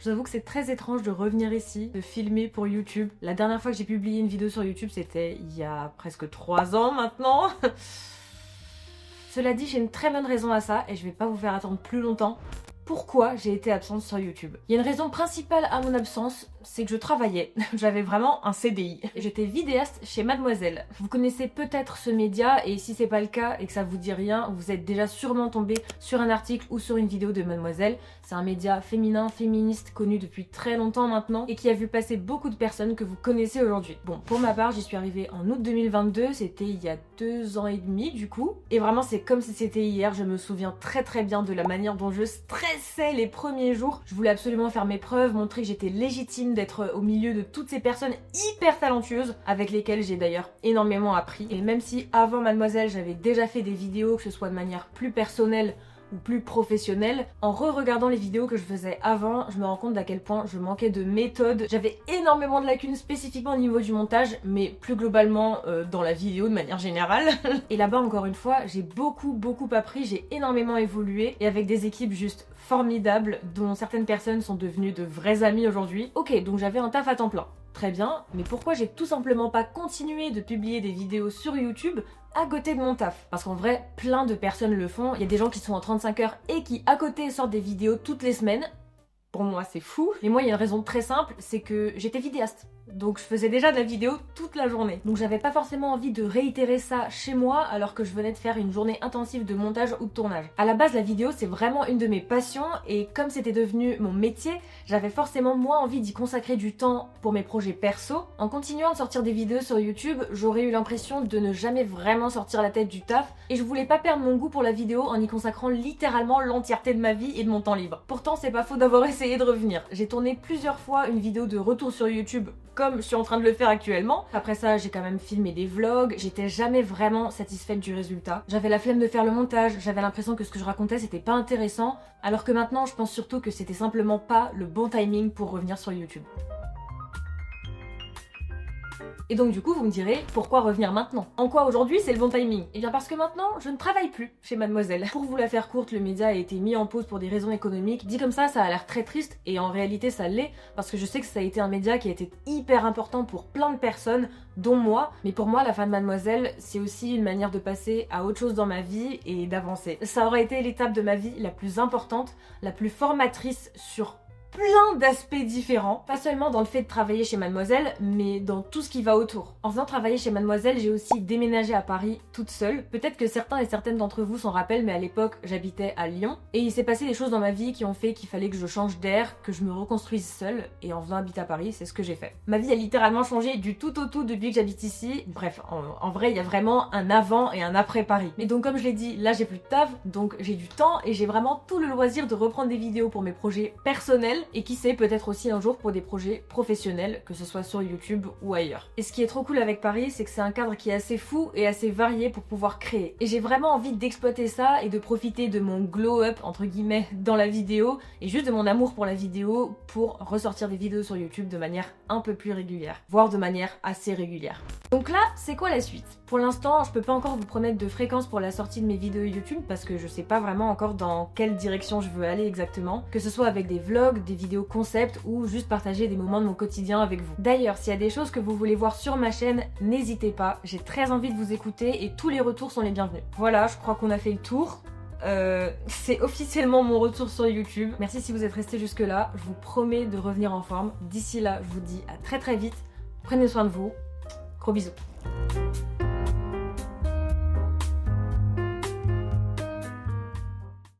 Je vous avoue que c'est très étrange de revenir ici, de filmer pour YouTube. La dernière fois que j'ai publié une vidéo sur YouTube, c'était il y a presque 3 ans maintenant. Cela dit, j'ai une très bonne raison à ça et je vais pas vous faire attendre plus longtemps. Pourquoi j'ai été absente sur YouTube? Il y a une raison principale à mon absence, c'est que je travaillais. J'avais vraiment un CDI. J'étais vidéaste chez Mademoiselle. Vous connaissez peut-être ce média et si c'est pas le cas et que ça vous dit rien, vous êtes déjà sûrement tombé sur un article ou sur une vidéo de Mademoiselle. C'est un média féminin, féministe, connu depuis très longtemps maintenant et qui a vu passer beaucoup de personnes que vous connaissez aujourd'hui. Bon, pour ma part, j'y suis arrivée en août 2022, c'était il y a 2 ans et demi du coup. Et vraiment, c'est comme si c'était hier, je me souviens très bien de la manière dont je stressais les premiers jours. Je voulais absolument faire mes preuves, montrer que j'étais légitime d'être au milieu de toutes ces personnes hyper talentueuses avec lesquelles j'ai d'ailleurs énormément appris. Et même si avant Mademoiselle, j'avais déjà fait des vidéos, que ce soit de manière plus personnelle ou plus professionnelle, en re-regardant les vidéos que je faisais avant, je me rends compte d'à quel point je manquais de méthode. J'avais énormément de lacunes spécifiquement au niveau du montage, mais plus globalement dans la vidéo de manière générale. Et là-bas, encore une fois, j'ai beaucoup appris, j'ai énormément évolué, et avec des équipes juste formidables, dont certaines personnes sont devenues de vrais amis aujourd'hui. Ok, donc j'avais un taf à temps plein. Très bien, mais pourquoi j'ai tout simplement pas continué de publier des vidéos sur YouTube à côté de mon taf? Parce qu'en vrai, plein de personnes le font. Il y a des gens qui sont en 35 heures et qui à côté sortent des vidéos toutes les semaines. Pour moi, c'est fou. Mais moi, il y a une raison très simple, c'est que j'étais vidéaste. Donc je faisais déjà de la vidéo toute la journée. Donc j'avais pas forcément envie de réitérer ça chez moi alors que je venais de faire une journée intensive de montage ou de tournage. À la base, la vidéo, c'est vraiment une de mes passions et comme c'était devenu mon métier, j'avais forcément moins envie d'y consacrer du temps pour mes projets perso. En continuant de sortir des vidéos sur YouTube, j'aurais eu l'impression de ne jamais vraiment sortir la tête du taf et je voulais pas perdre mon goût pour la vidéo en y consacrant littéralement l'entièreté de ma vie et de mon temps libre. Pourtant, c'est pas faux d'avoir essayé de revenir. J'ai tourné plusieurs fois une vidéo de retour sur YouTube comme je suis en train de le faire actuellement. Après ça, j'ai quand même filmé des vlogs, j'étais jamais vraiment satisfaite du résultat. J'avais la flemme de faire le montage, j'avais l'impression que ce que je racontais c'était pas intéressant, alors que maintenant je pense surtout que c'était simplement pas le bon timing pour revenir sur YouTube. Et donc du coup vous me direz, pourquoi revenir maintenant? En quoi aujourd'hui c'est le bon timing? Et bien parce que maintenant je ne travaille plus chez Mademoiselle. Pour vous la faire courte, le média a été mis en pause pour des raisons économiques. Dit comme ça a l'air très triste et en réalité ça l'est parce que je sais que ça a été un média qui a été hyper important pour plein de personnes, dont moi. Mais pour moi la fin de Mademoiselle c'est aussi une manière de passer à autre chose dans ma vie et d'avancer. Ça aurait été l'étape de ma vie la plus importante, la plus formatrice sur plein d'aspects différents, pas seulement dans le fait de travailler chez Mademoiselle, mais dans tout ce qui va autour. En faisant travailler chez Mademoiselle, j'ai aussi déménagé à Paris toute seule. Peut-être que certains et certaines d'entre vous s'en rappellent, mais à l'époque, j'habitais à Lyon. Et il s'est passé des choses dans ma vie qui ont fait qu'il fallait que je change d'air, que je me reconstruise seule. Et en venant habiter à Paris, c'est ce que j'ai fait. Ma vie a littéralement changé du tout au tout depuis que j'habite ici. Bref, en vrai, il y a vraiment un avant et un après Paris. Mais donc comme je l'ai dit, là j'ai plus de taf, donc j'ai du temps et j'ai vraiment tout le loisir de reprendre des vidéos pour mes projets personnels. Et qui sait, peut-être aussi un jour pour des projets professionnels, que ce soit sur YouTube ou ailleurs. Et ce qui est trop cool avec Paris, c'est que c'est un cadre qui est assez fou et assez varié pour pouvoir créer. Et j'ai vraiment envie d'exploiter ça et de profiter de mon glow-up, entre guillemets, dans la vidéo, et juste de mon amour pour la vidéo pour ressortir des vidéos sur YouTube de manière un peu plus régulière, voire de manière assez régulière. Donc là, c'est quoi la suite? Pour l'instant, je peux pas encore vous promettre de fréquence pour la sortie de mes vidéos YouTube parce que je sais pas vraiment encore dans quelle direction je veux aller exactement, que ce soit avec des vlogs, des vidéos concept ou juste partager des moments de mon quotidien avec vous. D'ailleurs, s'il y a des choses que vous voulez voir sur ma chaîne, n'hésitez pas, j'ai très envie de vous écouter et tous les retours sont les bienvenus. Voilà, je crois qu'on a fait le tour. C'est officiellement mon retour sur YouTube. Merci si vous êtes restés jusque là, je vous promets de revenir en forme. D'ici là, je vous dis à très vite, prenez soin de vous, gros bisous.